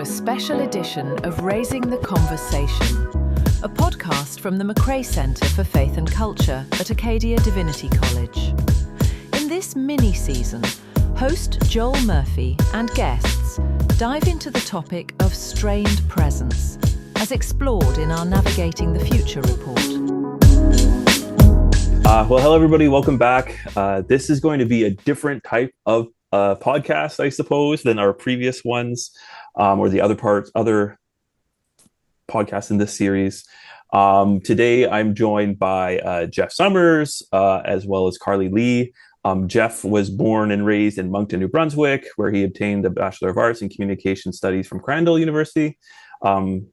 a special edition of Raising the Conversation, a podcast from the MacRae Centre for Faith and Culture at Acadia Divinity College. In this mini-season, host Joel Murphy and guests dive into the topic of strained presence, as explored in our Navigating the Future report. Well, hello, everybody. Welcome back. This is going to be a different type of podcast, I suppose, than our previous ones or the other podcasts in this series. Today, I'm joined by Jeff Summers, as well as Carley Lee. Jeff was born and raised in Moncton, New Brunswick, where he obtained a Bachelor of Arts in Communication Studies from Crandall University.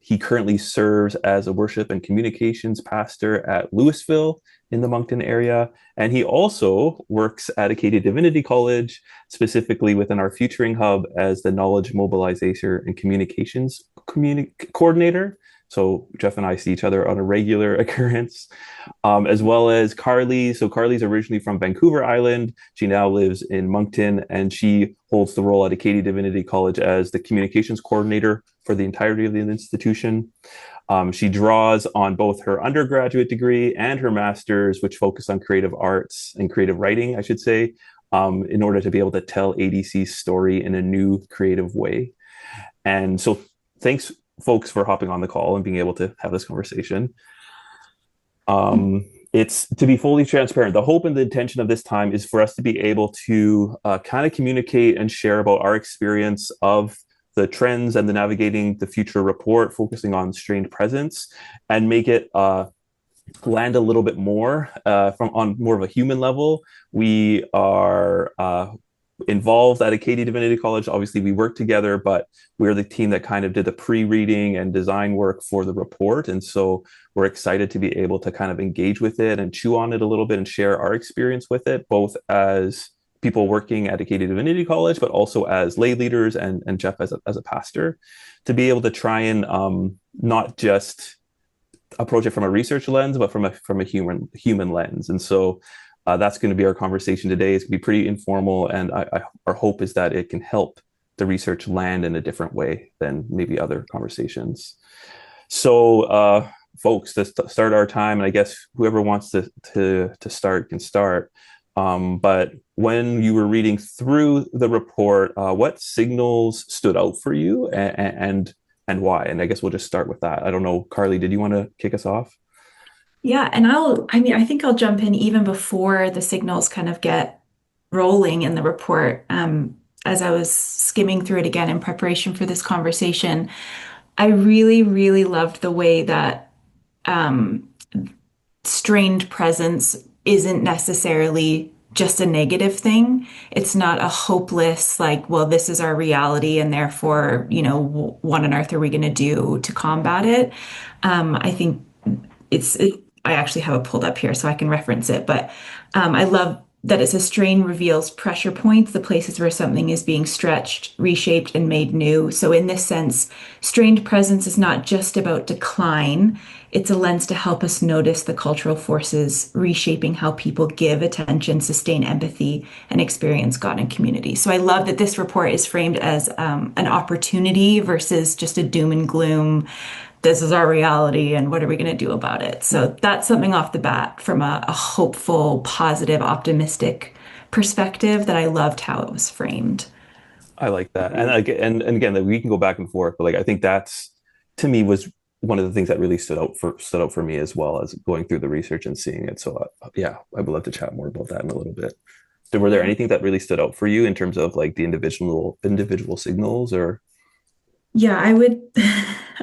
He currently serves as a worship and communications pastor at Louisville in the Moncton area. And he also works at Acadia Divinity College, specifically within our Futuring Hub as the Knowledge Mobilizer and Communications Coordinator. So Jeff and I see each other on a regular occurrence, as well as Carley. So Carley's originally from Vancouver Island. She now lives in Moncton, and she holds the role at Acadia Divinity College as the communications coordinator for the entirety of the institution. She draws on both her undergraduate degree and her master's, which focus on creative arts and creative writing, I should say, in order to be able to tell ADC's story in a new creative way. And so thanks, folks, for hopping on the call and being able to have this conversation. It's to be fully transparent. The hope and the intention of this time is for us to be able to kind of communicate and share about our experience of the trends and the Navigating the Future report, focusing on strained presence, and make it land a little bit more on more of a human level. We are involved at Acadia Divinity College. Obviously, we work together, but we're the team that kind of did the pre-reading and design work for the report. And so we're excited to be able to kind of engage with it and chew on it a little bit and share our experience with it, both as people working at Acadia Divinity College, but also as lay leaders and Jeff as a pastor, to be able to try and not just approach it from a research lens, but from a human lens. And so that's going to be our conversation today. It's going to be pretty informal, and our hope is that it can help the research land in a different way than maybe other conversations. So, folks, to start our time, and I guess whoever wants to start can start. But when you were reading through the report, what signals stood out for you, and why? And I guess we'll just start with that. I don't know, Carley, did you want to kick us off? Yeah, and I think I'll jump in even before the signals kind of get rolling in the report. As I was skimming through it again in preparation for this conversation, I really, really loved the way that strained presence isn't necessarily just a negative thing. It's not a hopeless, like, well, this is our reality, and therefore, what on earth are we going to do to combat it? I think I actually have it pulled up here so I can reference it, but I love that it says strain reveals pressure points, the places where something is being stretched, reshaped, and made new. So in this sense, strained presence is not just about decline. It's a lens to help us notice the cultural forces reshaping how people give attention, sustain empathy, and experience God and community. So I love that this report is framed as an opportunity versus just a doom and gloom. This is our reality, and what are we going to do about it? So that's something off the bat from a hopeful, positive, optimistic perspective that I loved how it was framed. I like that. And again, we can go back and forth, but I think that's, to me, was one of the things that really stood out for me, as well as going through the research and seeing it. So I would love to chat more about that in a little bit. Were there anything that really stood out for you in terms of the individual signals, or? Yeah,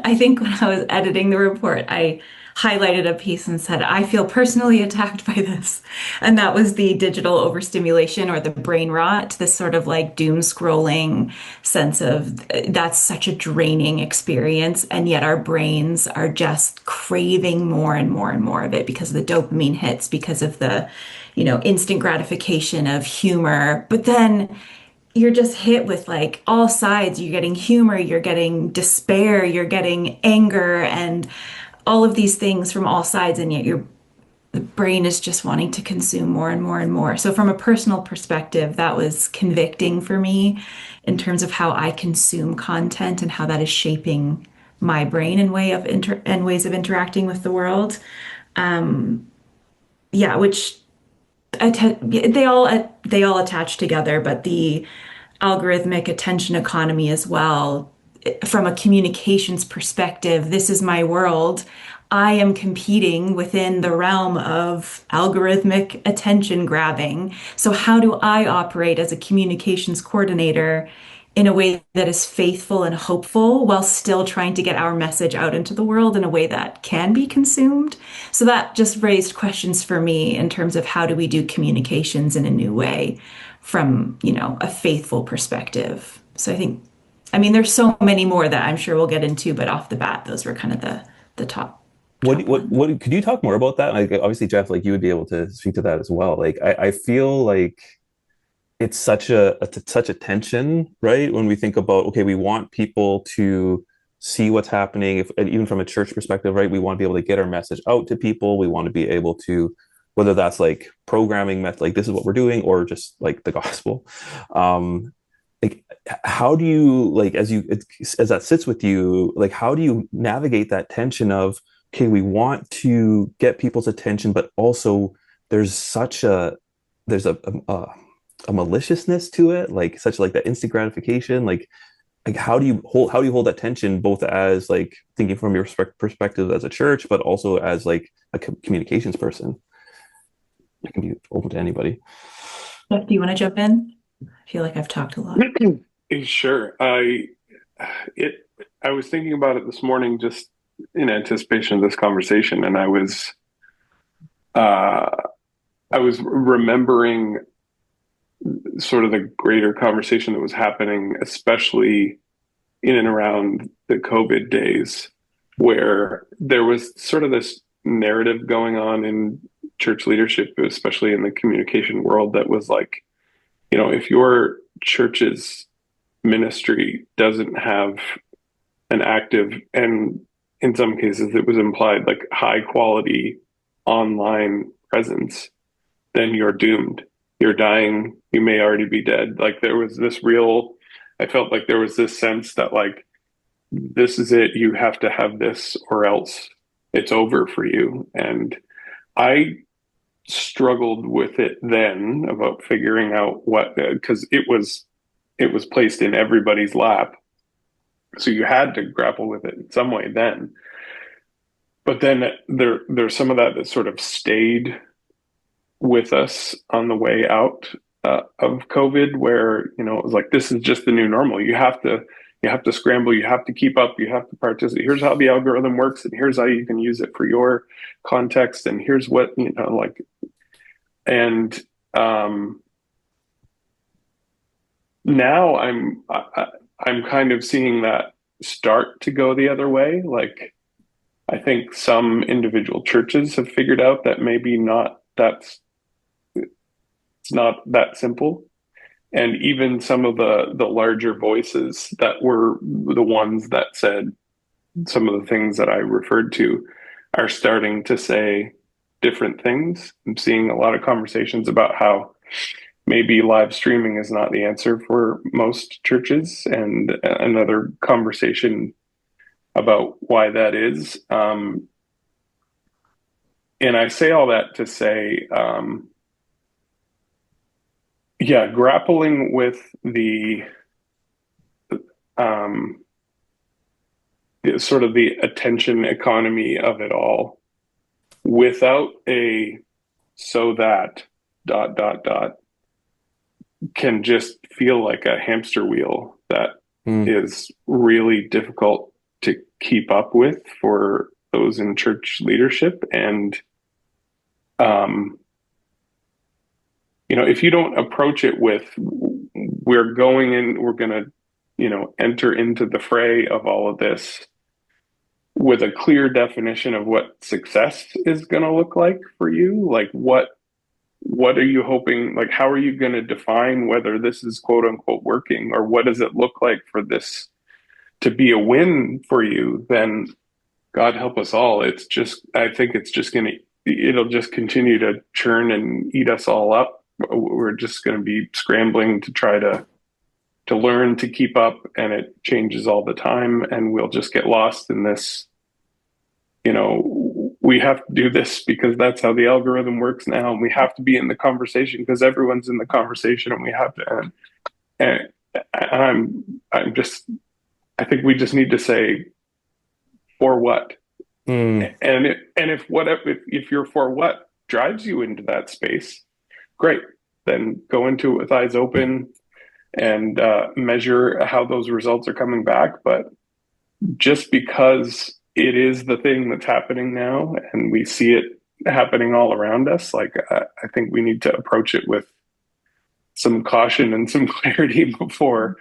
I think when I was editing the report, I highlighted a piece and said, I feel personally attacked by this. And that was the digital overstimulation or the brain rot, this sort of doom scrolling sense of that's such a draining experience. And yet our brains are just craving more and more and more of it because of the dopamine hits, because of the, instant gratification of humor. But then you're just hit with all sides. You're getting humor, you're getting despair, you're getting anger, and all of these things from all sides. And yet the brain is just wanting to consume more and more and more. So from a personal perspective, that was convicting for me in terms of how I consume content and how that is shaping my brain and ways of interacting with the world. Yeah, which they all attach together, but the algorithmic attention economy as well, from a communications perspective, this is my world. I am competing within the realm of algorithmic attention grabbing. So how do I operate as a communications coordinator in a way that is faithful and hopeful while still trying to get our message out into the world in a way that can be consumed? So that just raised questions for me in terms of how do we do communications in a new way from, a faithful perspective. So I mean, there's so many more that I'm sure we'll get into, but off the bat, those were kind of the top ones. What could you talk more about that? Like, obviously, Jeff, like you would be able to speak to that as well. Like, I feel like it's such a tension, right? When we think about, okay, we want people to see what's happening, if and even from a church perspective, right? We want to be able to get our message out to people. We want to be able to, whether that's like programming method, like this is what we're doing, or just like the gospel. Like, how do you, like, as that sits with you, like, how do you navigate that tension of, okay, we want to get people's attention, but also there's a maliciousness to it, like such like that instant gratification, like how do you hold that tension, both as like thinking from your perspective as a church, but also as like a communications person? It can be open to anybody. Jeff, do you want to jump in? I feel like I've talked a lot. Sure. I was thinking about it this morning just in anticipation of this conversation, and I was remembering sort of the greater conversation that was happening, especially in and around the COVID days, where there was sort of this narrative going on in church leadership, especially in the communication world, that was like, if your church's ministry doesn't have an active, and in some cases it was implied, like high quality online presence, then you're doomed. You're dying. You may already be dead. Like I felt like there was this sense that like, this is it. You have to have this or else it's over for you. And I struggled with it then about figuring out because it was placed in everybody's lap. So you had to grapple with it in some way then. But then there's some of that sort of stayed with us on the way out of COVID, where it was like, this is just the new normal. You have to scramble, you have to keep up, you have to participate. Here's how the algorithm works, and here's how you can use it for your context, and here's what like. And now I'm kind of seeing that start to go the other way. Like, I think some individual churches have figured out that maybe it's not that simple. And even some of the larger voices that were the ones that said some of the things that I referred to are starting to say different things. I'm seeing a lot of conversations about how maybe live streaming is not the answer for most churches, and another conversation about why that is. And I say all that to say, grappling with the sort of the attention economy of it all, without a so that ... can just feel like a hamster wheel that is really difficult to keep up with for those in church leadership. And if you don't approach it with, we're going to enter into the fray of all of this with a clear definition of what success is going to look like for you, like what are you hoping, like how are you going to define whether this is quote unquote working, or what does it look like for this to be a win for you? Then God help us all. I think it's just going to it'll just continue to churn and eat us all up. We're just going to be scrambling to try to learn to keep up, and it changes all the time, and we'll just get lost in this. We have to do this because that's how the algorithm works now, and we have to be in the conversation because everyone's in the conversation, and we have to. And I'm just, I think we just need to say, for what? And if you're for what drives you into that space, great. Then go into it with eyes open and measure how those results are coming back. But just because it is the thing that's happening now and we see it happening all around us, like I think we need to approach it with some caution and some clarity before,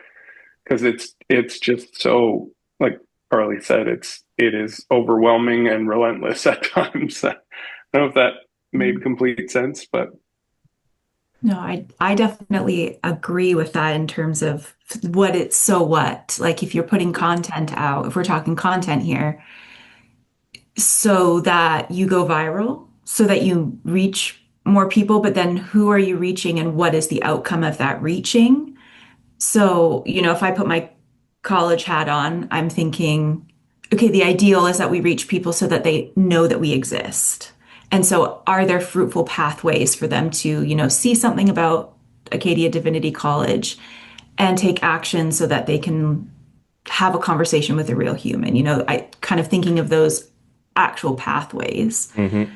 because it's just so, like Carley said, it is overwhelming and relentless at times. I don't know if that made complete sense, but No, I definitely agree with that in terms of so what? Like if you're putting content out, if we're talking content here, so that you go viral, so that you reach more people, but then who are you reaching and what is the outcome of that reaching? So, if I put my college hat on, I'm thinking, okay, the ideal is that we reach people so that they know that we exist. And so are there fruitful pathways for them to, see something about Acadia Divinity College and take action so that they can have a conversation with a real human? I kind of thinking of those actual pathways. Mm-hmm.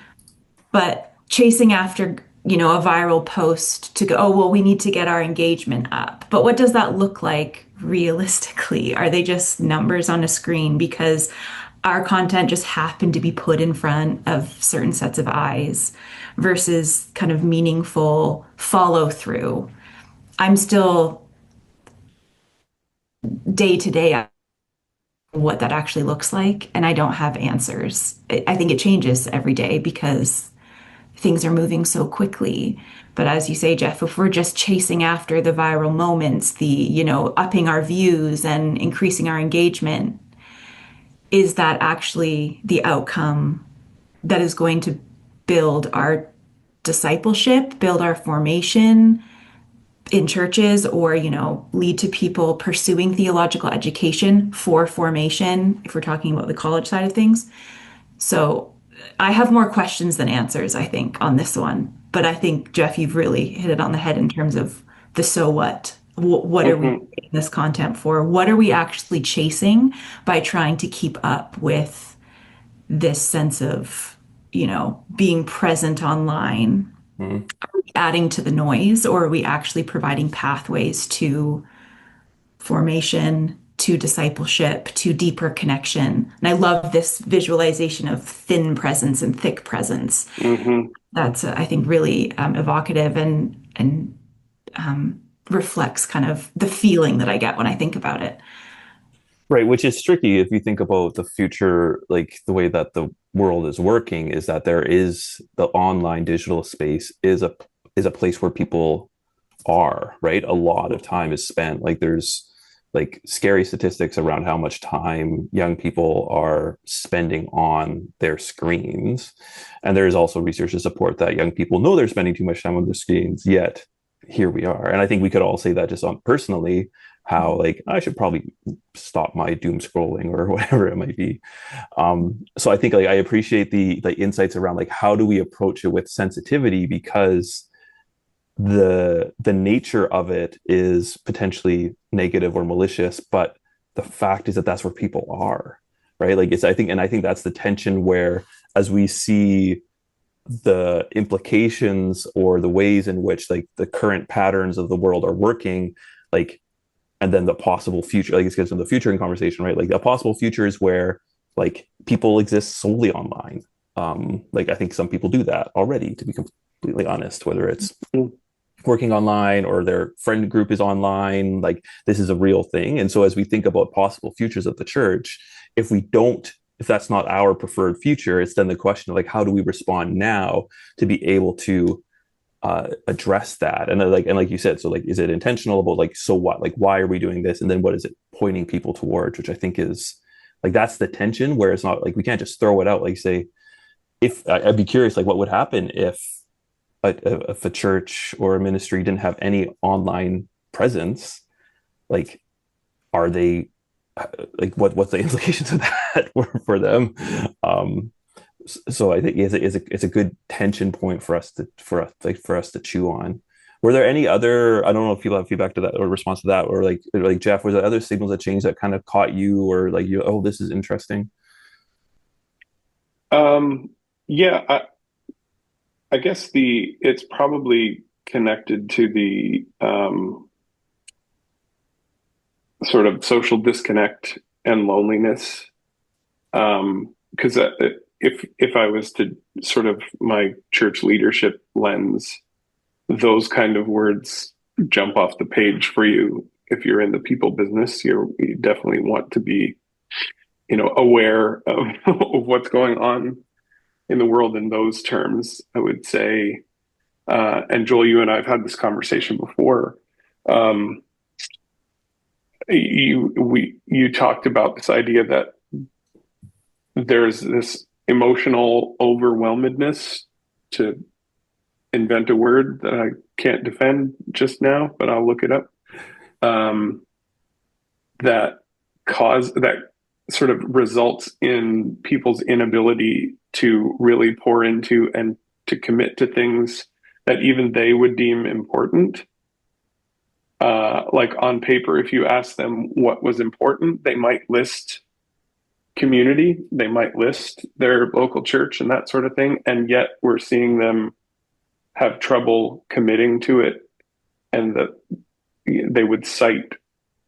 But chasing after, a viral post to go, oh, well, we need to get our engagement up. But what does that look like realistically? Are they just numbers on a screen because our content just happened to be put in front of certain sets of eyes versus kind of meaningful follow through? I'm still day to day what that actually looks like, and I don't have answers. I think it changes every day because things are moving so quickly. But as you say, Jeff, if we're just chasing after the viral moments, the, upping our views and increasing our engagement, is that actually the outcome that is going to build our discipleship, build our formation in churches, or, lead to people pursuing theological education for formation, if we're talking about the college side of things? So I have more questions than answers, I think, on this one. But I think, Jeff, you've really hit it on the head in terms of the so what. What are we making this content for? What are we actually chasing by trying to keep up with this sense of, being present online? Mm-hmm. Are we adding to the noise, or are we actually providing pathways to formation, to discipleship, to deeper connection? And I love this visualization of thin presence and thick presence. mm-hmm. That's, I think, really evocative and reflects kind of the feeling that I get when I think about it. Right, which is tricky if you think about the future, like the way that the world is working, is that there is the online digital space is a place where people are, right? A lot of time is spent. Like there's like scary statistics around how much time young people are spending on their screens. And there is also research to support that young people know they're spending too much time on their screens, yet here we are. And I think we could all say that just on personally, how like I should probably stop my doom scrolling or whatever it might be. So I think like I appreciate the insights around like how do we approach it with sensitivity, because the nature of it is potentially negative or malicious, but the fact is that that's where people are, right? Like I think that's the tension where, as we see the implications or the ways in which like the current patterns of the world are working, like, and then the possible future, like it gets into the future in conversation, right? Like the possible future is where like people exist solely online. Like I think some people do that already, to be completely honest, whether it's working online or their friend group is online, like this is a real thing. And so as we think about possible futures of the church, if that's not our preferred future, it's then the question of like, how do we respond now to be able to address that? And like you said, so like, is it intentional about like, so what, like, why are we doing this? And then what is it pointing people towards, which I think is like, that's the tension where it's not like, we can't just throw it out. Like say, if I'd be curious, like what would happen if a church or a ministry didn't have any online presence? Like, are they what's the implications of that for them? So I think it's a good tension point for us to chew on. Were there any other, I don't know if people have feedback to that or response to that, or like Jeff, was there other signals that changed that kind of caught you, or like you, oh, this is interesting? Yeah, I guess it's probably connected to the sort of social disconnect and loneliness. Because if I was to sort of my church leadership lens, those kind of words jump off the page for you. If you're in the people business, you definitely want to be, aware of, of what's going on in the world in those terms, I would say. And Joel, you and I have had this conversation before. You talked about this idea that there's this emotional overwhelmedness, to invent a word that I can't defend just now, but I'll look it up. That sort of results in people's inability to really pour into and to commit to things that even they would deem important. Like on paper, if you ask them what was important, they might list community, they might list their local church and that sort of thing. And yet we're seeing them have trouble committing to it, and that they would cite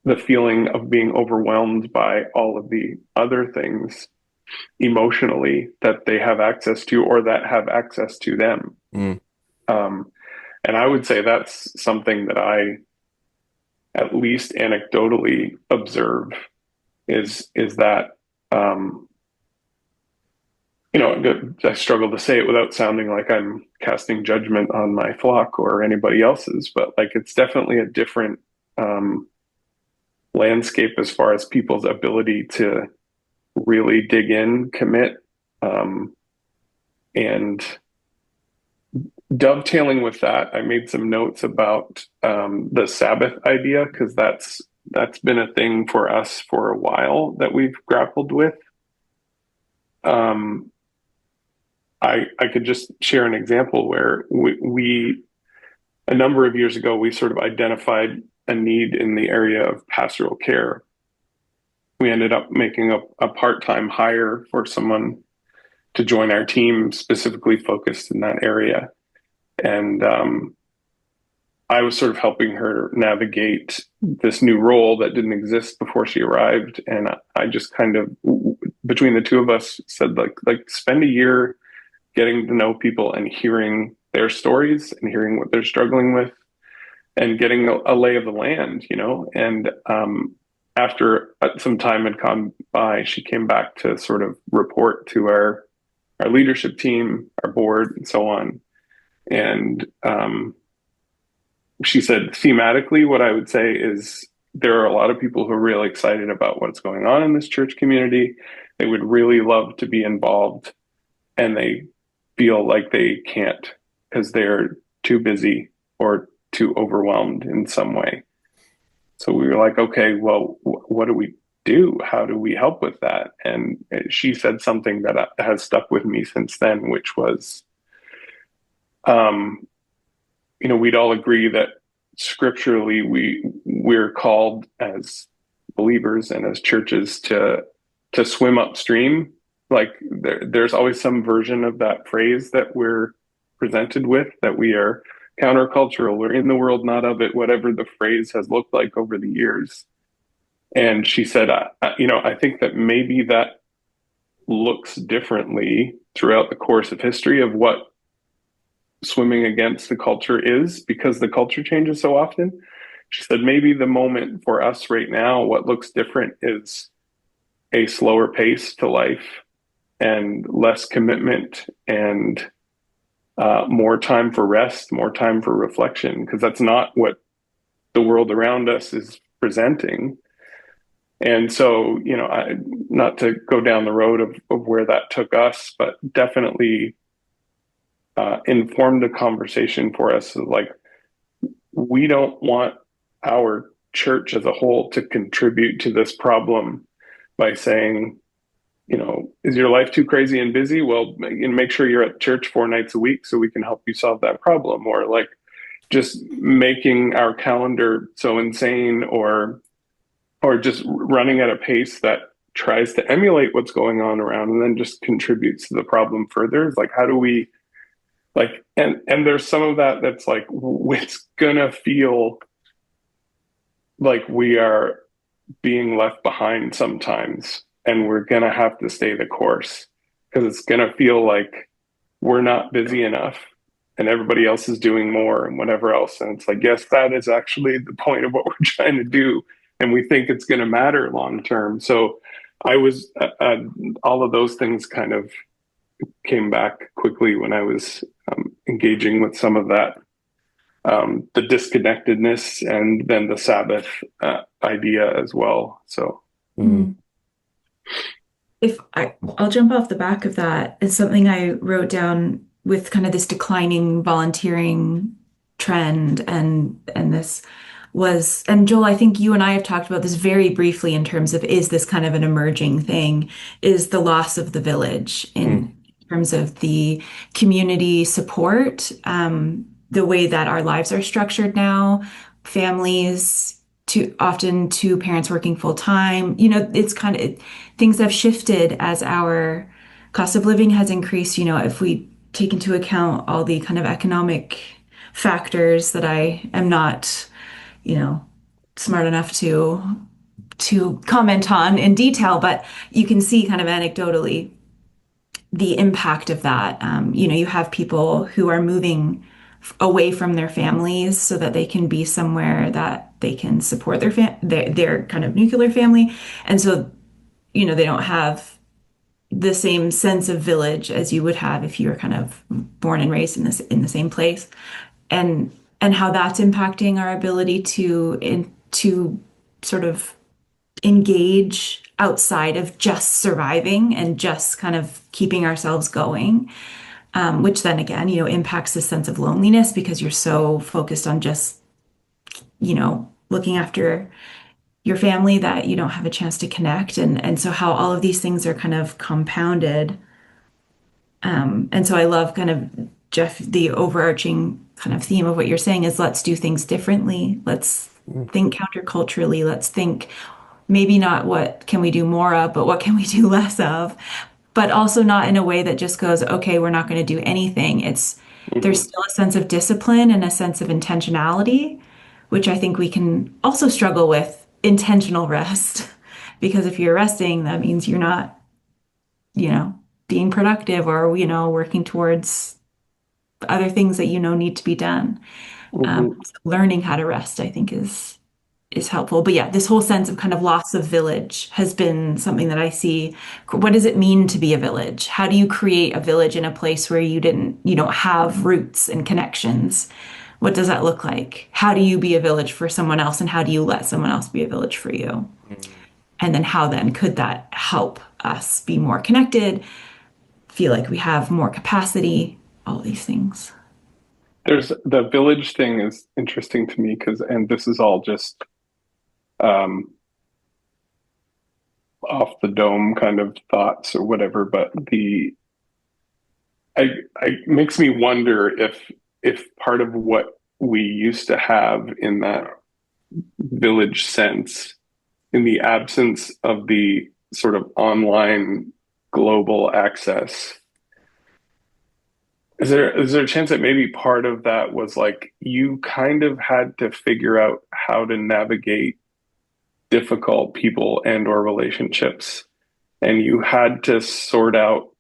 the feeling of being overwhelmed by all of the other things emotionally that they have access to or that have access to them. And I would say that's something that I at least anecdotally observe is that I struggle to say it without sounding like I'm casting judgment on my flock or anybody else's, but like it's definitely a different landscape as far as people's ability to really dig in, commit, and dovetailing with that, I made some notes about the Sabbath idea, because that's been a thing for us for a while that we've grappled with. I could just share an example where we a number of years ago, we sort of identified a need in the area of pastoral care. We ended up making a part-time hire for someone to join our team specifically focused in that area. And I was sort of helping her navigate this new role that didn't exist before she arrived. And I just kind of, between the two of us, said like spend a year getting to know people and hearing their stories and hearing what they're struggling with and getting a lay of the land, And after some time had gone by, she came back to sort of report to our leadership team, our board, and so on. And she said, thematically, what I would say is there are a lot of people who are really excited about what's going on in this church community. They would really love to be involved, and they feel like they can't because they're too busy or too overwhelmed in some way. So we were like, okay, well, what do we do? How do we help with that? And she said something that has stuck with me since then, which was, we'd all agree that scripturally we're called as believers and as churches to swim upstream. Like there's always some version of that phrase that we're presented with, that we are countercultural, we're in the world, not of it, whatever the phrase has looked like over the years. And she said, I think that maybe that looks differently throughout the course of history of what swimming against the culture is, because the culture changes so often. She said, maybe the moment for us right now, what looks different is a slower pace to life and less commitment and more time for rest, more time for reflection, because that's not what the world around us is presenting. And so, not to go down the road of where that took us, but definitely informed a conversation for us. Like, we don't want our church as a whole to contribute to this problem by saying, is your life too crazy and busy? Well, make sure you're at church 4 nights a week so we can help you solve that problem. Or like just making our calendar so insane, or just running at a pace that tries to emulate what's going on around and then just contributes to the problem further. It's like, how do we like, and there's some of that that's like, it's gonna feel like we are being left behind sometimes, and we're gonna have to stay the course because it's gonna feel like we're not busy enough and everybody else is doing more and whatever else. And it's like, yes, that is actually the point of what we're trying to do, and we think it's going to matter long term. So I was all of those things kind of came back quickly when I was engaging with some of that, the disconnectedness, and then the Sabbath idea as well. So I'll jump off the back of that. It's something I wrote down with kind of this declining volunteering trend, and this was, and Joel, I think you and I have talked about this very briefly in terms of, is this kind of an emerging thing, is the loss of the village in terms of the community support, the way that our lives are structured now, families, often two parents working full time. It's kind of, things have shifted as our cost of living has increased. If we take into account all the kind of economic factors that I am not, smart enough to comment on in detail, but you can see kind of anecdotally the impact of that. You have people who are moving away from their families so that they can be somewhere that they can support their kind of nuclear family, and so they don't have the same sense of village as you would have if you were kind of born and raised in the same place, and how that's impacting our ability to sort of engage outside of just surviving and just kind of keeping ourselves going, which then again, impacts the sense of loneliness because you're so focused on just, looking after your family that you don't have a chance to connect. And so how all of these things are kind of compounded. And so I love kind of, Jeff, the overarching kind of theme of what you're saying is, let's do things differently. Let's think counterculturally. Let's think maybe not what can we do more of, but what can we do less of, but also not in a way that just goes, okay, we're not going to do anything. There's still a sense of discipline and a sense of intentionality, which I think we can also struggle with intentional rest, because if you're resting, that means you're not, being productive or, working towards other things that, need to be done. So learning how to rest, I think is helpful. But yeah, this whole sense of kind of loss of village has been something that I see. What does it mean to be a village? How do you create a village in a place where you don't have roots and connections? What does that look like? How do you be a village for someone else, and how do you let someone else be a village for you? And then how then could that help us be more connected, feel like we have more capacity, all these things? There's the village thing is interesting to me and this is all just off the dome kind of thoughts or whatever, but I makes me wonder if part of what we used to have in that village sense, in the absence of the sort of online global access, is there a chance that maybe part of that was like you kind of had to figure out how to navigate difficult people and or relationships, and you had to sort out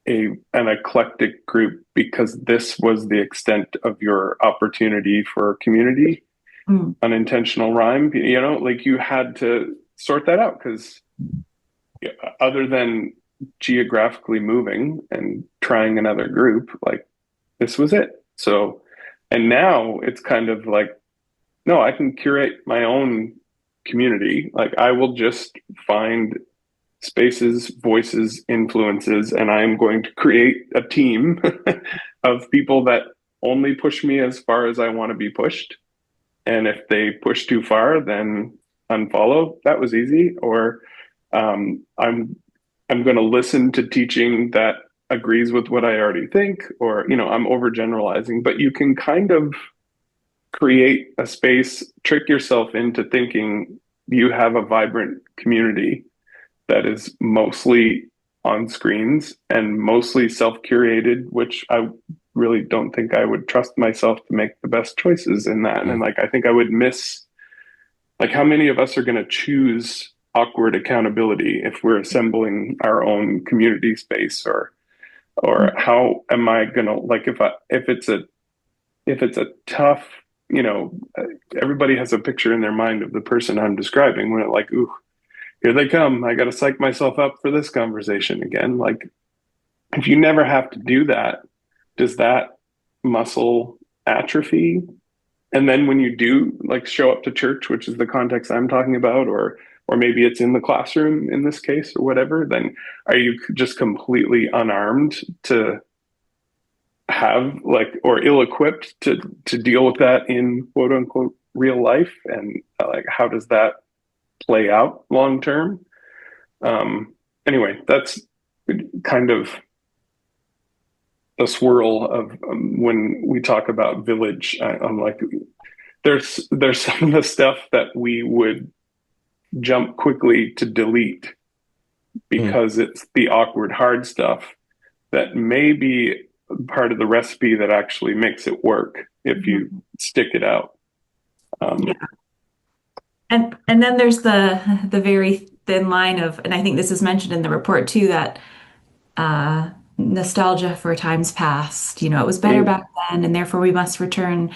an eclectic group because this was the extent of your opportunity for community? Unintentional rhyme, like you had to sort that out because other than geographically moving and trying another group, like this was it. So, and now it's kind of like, no, I can curate my own community. Like I will just find spaces, voices, influences, and I am going to create a team of people that only push me as far as I want to be pushed. And if they push too far, then unfollow. That was easy. Or I'm going to listen to teaching that agrees with what I already think, or, I'm overgeneralizing, but you can kind of create a space, trick yourself into thinking you have a vibrant community that is mostly on screens and mostly self-curated, which I really don't think I would trust myself to make the best choices in that. And like, I think I would miss, like, how many of us are going to choose awkward accountability if we're assembling our own community space, or how am I going to, like, if it's a tough, everybody has a picture in their mind of the person I'm describing when it, like, ooh, here they come. I got to psych myself up for this conversation again. Like, if you never have to do that, does that muscle atrophy? And then when you do, like, show up to church, which is the context I'm talking about, or maybe it's in the classroom in this case or whatever, then are you just completely unarmed to have, like, or ill-equipped to deal with that in quote unquote real life? And like, how does that play out long term? Anyway, that's kind of the swirl of when we talk about village. I'm like, there's some of the stuff that we would jump quickly to delete because it's the awkward, hard stuff that may be part of the recipe that actually makes it work if you stick it out. Yeah. And then there's the very thin line of, and I think this is mentioned in the report too, that nostalgia for times past. It was better back then, and therefore we must return.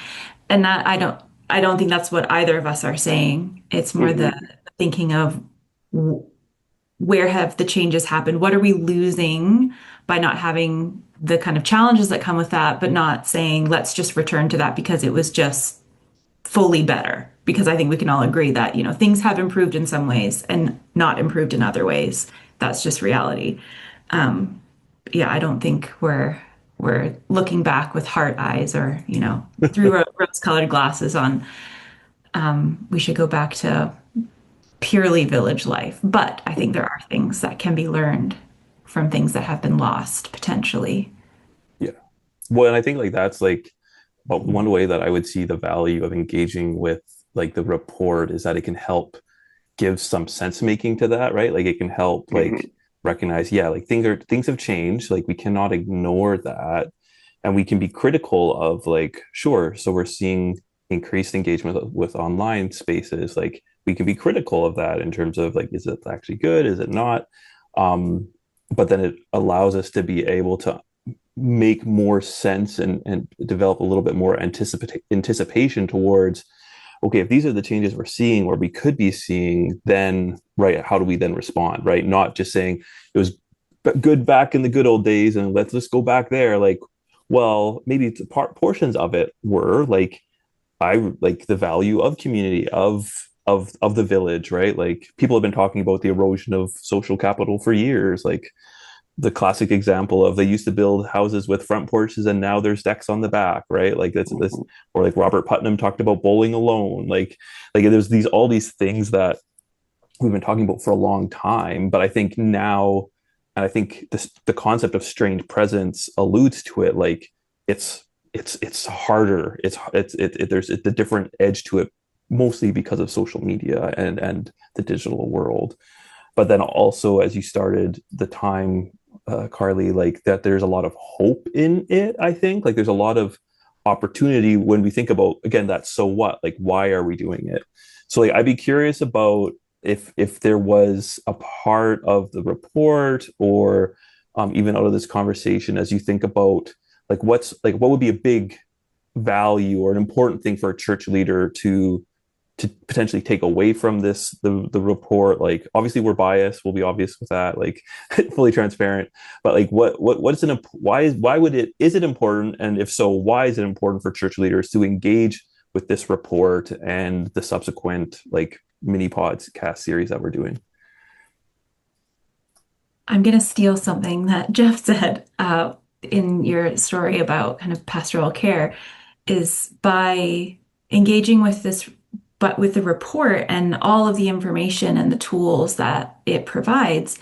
And that I don't think that's what either of us are saying. It's more the thinking of where have the changes happened? What are we losing by not having the kind of challenges that come with that, but not saying let's just return to that because it was just fully better. Because I think we can all agree that, things have improved in some ways and not improved in other ways. That's just reality. I don't think we're looking back with heart eyes or, through rose-colored glasses on, we should go back to purely village life. But I think there are things that can be learned from things that have been lost potentially. Yeah. Well, and I think, like, that's like, but one way that I would see the value of engaging with, like, the report is that it can help give some sense making to that, right? Like, it can help like recognize, like, things have changed. Like, we cannot ignore that, and we can be critical of, like, sure, so we're seeing increased engagement with online spaces. Like, we can be critical of that in terms of, like, is it actually good? Is it not? But then it allows us to be able to make more sense and develop a little bit more anticipation towards, okay, if these are the changes we're seeing or we could be seeing, then, right, how do we then respond, right? Not just saying it was good back in the good old days and let's just go back there. Like, well, maybe it's portions of it were like, I like the value of community, of the village, right? Like, people have been talking about the erosion of social capital for years. Like, the classic example of they used to build houses with front porches and now there's decks on the back, right? Like, that's this, or like Robert Putnam talked about bowling alone. Like there's all these things that we've been talking about for a long time. But I think now, and I think the concept of strained presence alludes to it. Like, it's harder. There's a different edge to it, mostly because of social media and the digital world. But then also, as you started the time, Carley, like, that there's a lot of hope in it. I think, like, there's a lot of opportunity when we think about, again, that so what, like, why are we doing it? So, like, I'd be curious about if there was a part of the report or even out of this conversation, as you think about, like, what would be a big value or an important thing for a church leader to potentially take away from the report. Like, obviously we're biased, we'll be obvious with that, like, fully transparent, but like, what's is it important, and if so, why is it important for church leaders to engage with this report and the subsequent, like, mini podcast series that we're doing. I'm going to steal something that Jeff said in your story about kind of pastoral care, is by engaging with this, but with the report and all of the information and the tools that it provides,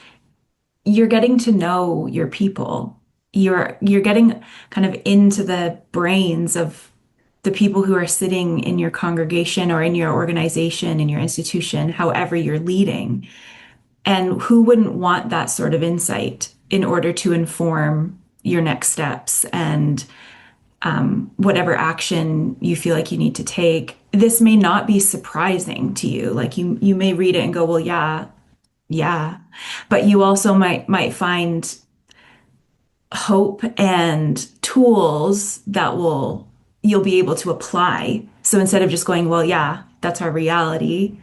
you're getting to know your people. You're getting kind of into the brains of the people who are sitting in your congregation or in your organization, in your institution, however you're leading. And who wouldn't want that sort of insight in order to inform your next steps and whatever action you feel like you need to take? This may not be surprising to you. Like you may read it and go, well, yeah. But you also might find hope and tools that you'll be able to apply. So instead of just going, well, yeah, that's our reality,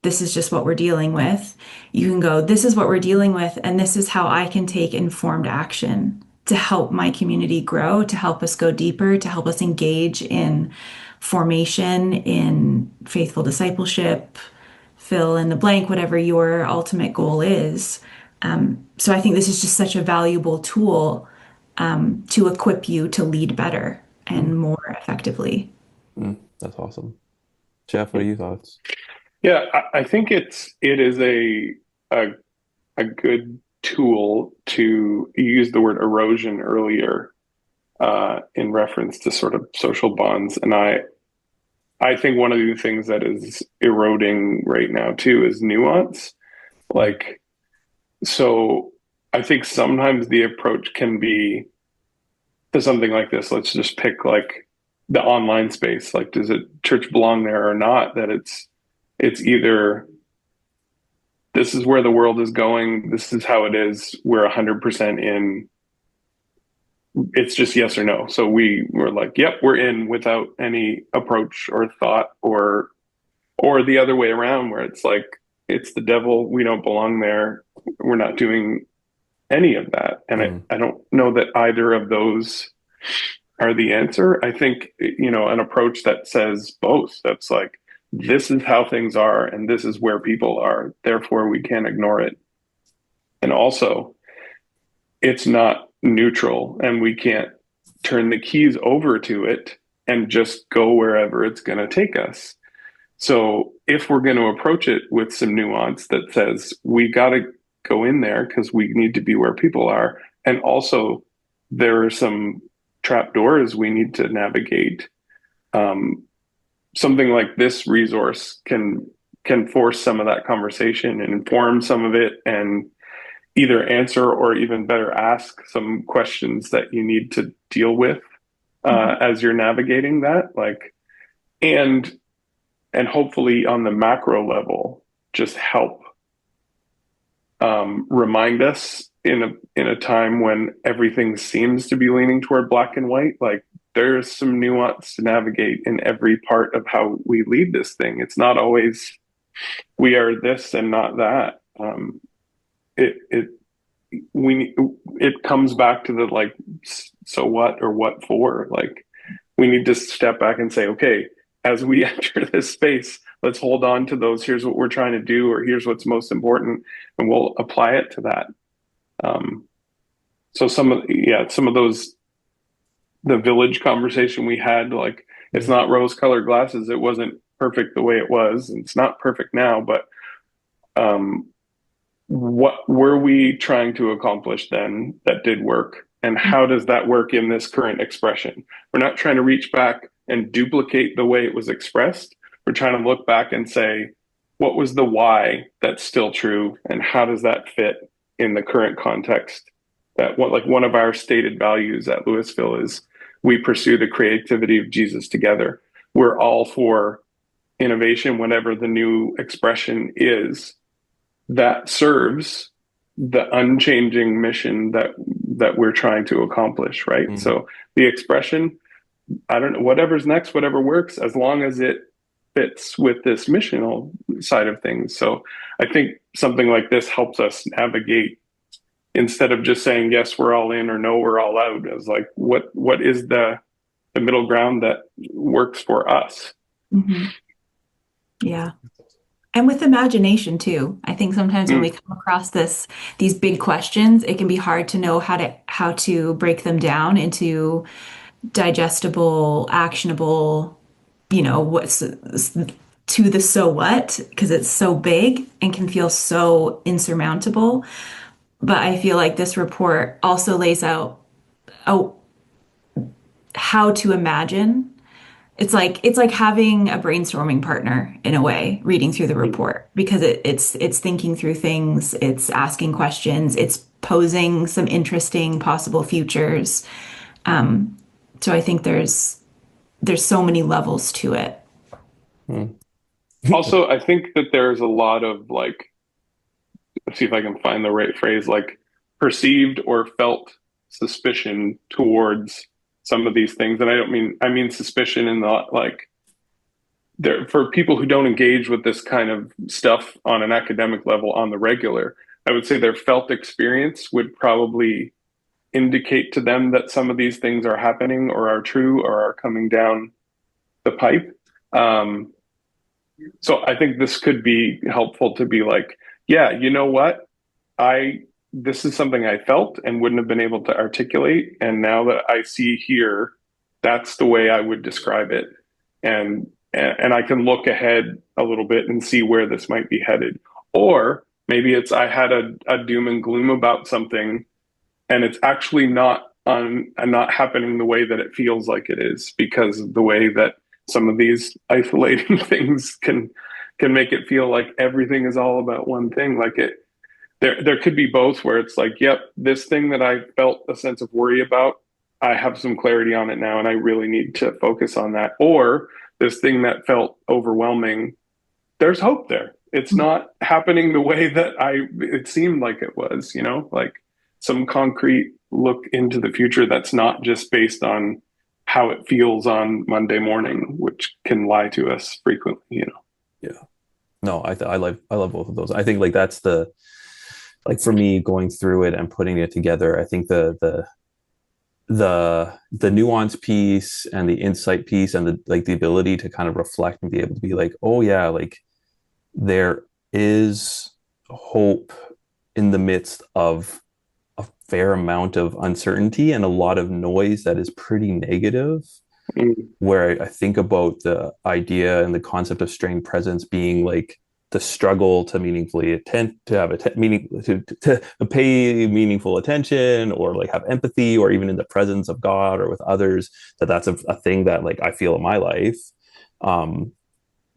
this is just what we're dealing with, you can go, this is what we're dealing with, and this is how I can take informed action to help my community grow, to help us go deeper, to help us engage in formation, in faithful discipleship, fill in the blank, whatever your ultimate goal is. So I think this is just such a valuable tool to equip you to lead better and more effectively. That's awesome. Jeff, what are your thoughts? Yeah, I think it is a good tool to use the word erosion earlier in reference to sort of social bonds. And I think one of the things that is eroding right now too is nuance. Like, so I think sometimes the approach can be to something like this. Let's just pick like the online space. Like, does a church belong there or not? That it's either this is where the world is going, this is how it is, we're 100% in, it's just yes or no. So we're like, yep, we're in, without any approach or thought, or the other way around, where it's like, it's the devil, we don't belong there, we're not doing any of that. And I don't know that either of those are the answer. I think, an approach that says both, that's like, this is how things are, and this is where people are, therefore we can't ignore it. And also, it's not neutral, and we can't turn the keys over to it and just go wherever it's going to take us. So if we're going to approach it with some nuance that says we got to go in there because we need to be where people are, and also there are some trapdoors we need to navigate, something like this resource can force some of that conversation and inform some of it, and either answer or even better ask some questions that you need to deal with as you're navigating that. Like, and hopefully on the macro level, just help remind us in a time when everything seems to be leaning toward black and white. Like, there's some nuance to navigate in every part of how we lead this thing. It's not always we are this and not that. It comes back to the like, so what or what for? Like, we need to step back and say, okay, as we enter this space, let's hold on to those. Here's what we're trying to do, or here's what's most important, and we'll apply it to that. So some of those, the village conversation we had, like, it's not rose-colored glasses. It wasn't perfect the way it was, and it's not perfect now, but what were we trying to accomplish then that did work? And how does that work in this current expression? We're not trying to reach back and duplicate the way it was expressed. We're trying to look back and say, what was the why that's still true? And how does that fit in the current context? That one of our stated values at Louisville is we pursue the creativity of Jesus together. We're all for innovation, whatever the new expression is, that serves the unchanging mission that we're trying to accomplish, right? Mm-hmm. So the expression, I don't know, whatever's next, whatever works, as long as it fits with this missional side of things. So I think something like this helps us navigate, instead of just saying, yes, we're all in, or no, we're all out, as like, what is the middle ground that works for us? Mm-hmm. Yeah. And with imagination too. I think sometimes when we come across these big questions, it can be hard to know how to break them down into digestible, actionable, what's to the so what, because it's so big and can feel so insurmountable. But I feel like this report also lays out oh, how to imagine. It's like having a brainstorming partner in a way, reading through the report, because it's thinking through things, it's asking questions, it's posing some interesting possible futures. So I think there's so many levels to it. Also, I think that there's a lot of like, let's see if I can find the right phrase, like perceived or felt suspicion towards some of these things. And I mean suspicion in the like, there for people who don't engage with this kind of stuff on an academic level on the regular, I would say their felt experience would probably indicate to them that some of these things are happening or are true or are coming down the pipe. So I think this could be helpful to be like, yeah, you know what? This is something I felt and wouldn't have been able to articulate. And now that I see here, that's the way I would describe it. And I can look ahead a little bit and see where this might be headed. Or maybe it's I had a doom and gloom about something and it's actually not happening the way that it feels like it is, because of the way that some of these isolating things can make it feel like everything is all about one thing. Like there could be both, where it's like, yep, this thing that I felt a sense of worry about, I have some clarity on it now and I really need to focus on that. Or this thing that felt overwhelming, there's hope there. It's not happening the way that it seemed like it was, like some concrete look into the future that's not just based on how it feels on Monday morning, which can lie to us frequently. Yeah. No, I love both of those. I think like that's like for me going through it and putting it together, I think the nuance piece and the insight piece and the ability to kind of reflect and be able to be like, oh yeah, like there is hope in the midst of a fair amount of uncertainty and a lot of noise that is pretty negative. Where I think about the idea and the concept of strained presence being like the struggle to meaningfully attend, to have to pay meaningful attention, or like have empathy, or even in the presence of God or with others, that's a thing that like I feel in my life.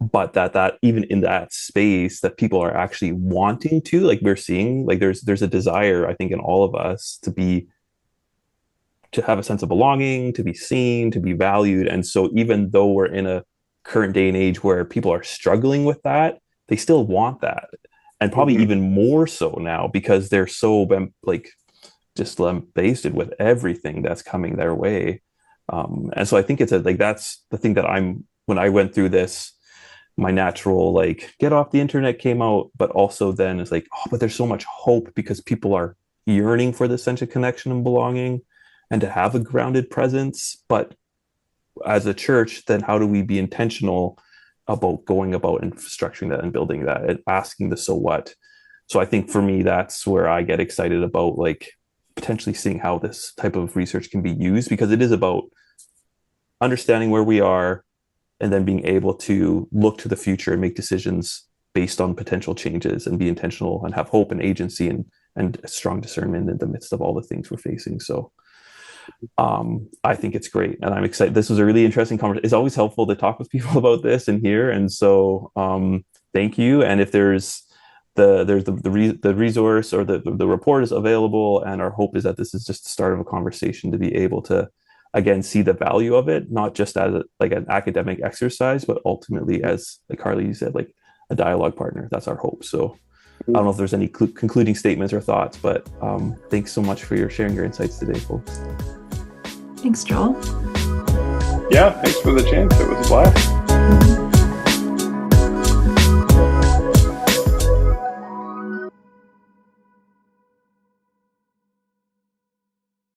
But that even in that space that people are actually wanting to, like we're seeing, like there's a desire, I think, in all of us to have a sense of belonging, to be seen, to be valued. And so even though we're in a current day and age where people are struggling with that, they still want that. And probably even more so now, because they're so like just lambasted with everything that's coming their way. And so I think it's that's the thing that when I went through this, my natural like get off the internet came out, but also then it's like, oh, but there's so much hope because people are yearning for this sense of connection and belonging and to have a grounded presence. But as a church, then how do we be intentional about going about and structuring that and building that and asking the so what? So I think for me, that's where I get excited about like potentially seeing how this type of research can be used, because it is about understanding where we are and then being able to look to the future and make decisions based on potential changes and be intentional and have hope and agency and strong discernment in the midst of all the things we're facing. So I think it's great and I'm excited. This was a really interesting conversation. It's always helpful to talk with people about this and here. And so thank you. And if there's the resource or the report is available, and our hope is that this is just the start of a conversation to be able to again see the value of it, not just as like an academic exercise, but ultimately as like Carley, you said, like a dialogue partner. That's our hope. So I don't know if there's any concluding statements or thoughts, but thanks so much for sharing your insights today, folks. Thanks, Joel. Yeah, thanks for the chance. It was a blast.